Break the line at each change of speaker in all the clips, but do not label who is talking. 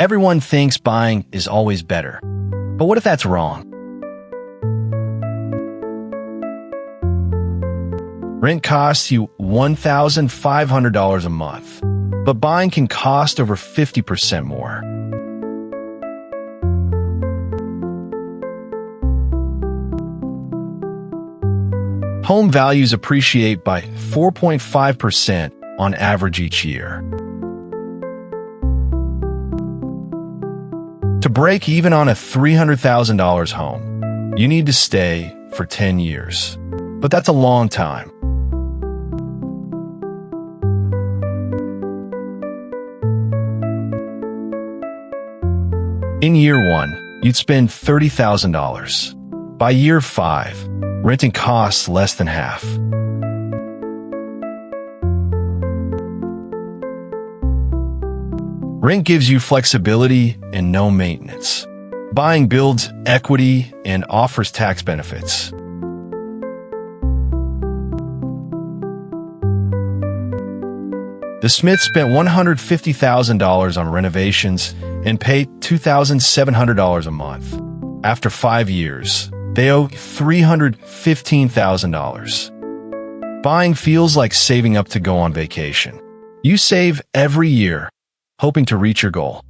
Everyone thinks buying is always better. But what if that's wrong? Rent costs you $1,500 a month, but buying can cost over 50% more. Home values appreciate by 4.5% on average each year. To break even on a $300,000 home, you need to stay for 10 years. But that's a long time. In year 1, you'd spend $30,000. By year 5, renting costs less than half. Rent gives you flexibility and no maintenance. Buying builds equity and offers tax benefits. The Smiths spent $150,000 on renovations and paid $2,700 a month. After 5 years, they owe $315,000. Buying feels like saving up to go on vacation. You save every year, hoping to reach your goal.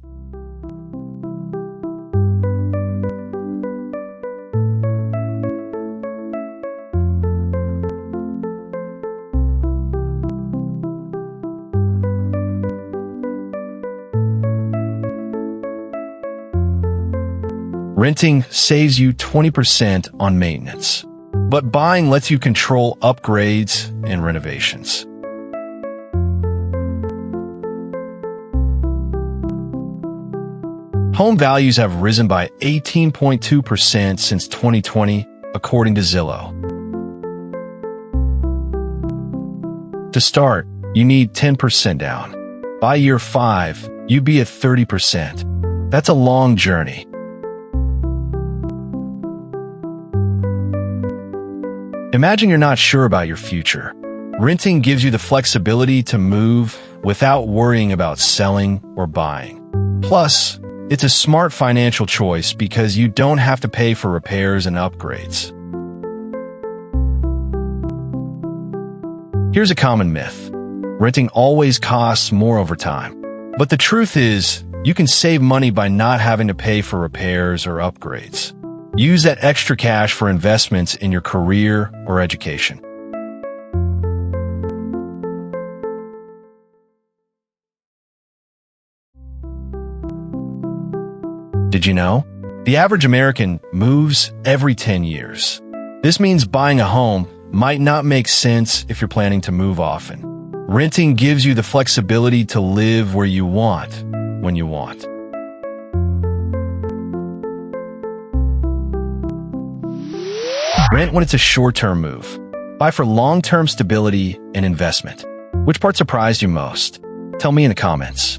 Renting saves you 20% on maintenance, but buying lets you control upgrades and renovations. Home values have risen by 18.2% since 2020, according to Zillow. To start, you need 10% down. By year 5, you'd be at 30%. That's a long journey. Imagine you're not sure about your future. Renting gives you the flexibility to move without worrying about selling or buying. Plus, it's a smart financial choice because you don't have to pay for repairs and upgrades. Here's a common myth. Renting always costs more over time. But the truth is, you can save money by not having to pay for repairs or upgrades. Use that extra cash for investments in your career or education. Did you know? The average American moves every 10 years. This means buying a home might not make sense if you're planning to move often. Renting gives you the flexibility to live where you want, when you want. Rent when it's a short-term move. Buy for long-term stability and investment. Which part surprised you most? Tell me in the comments.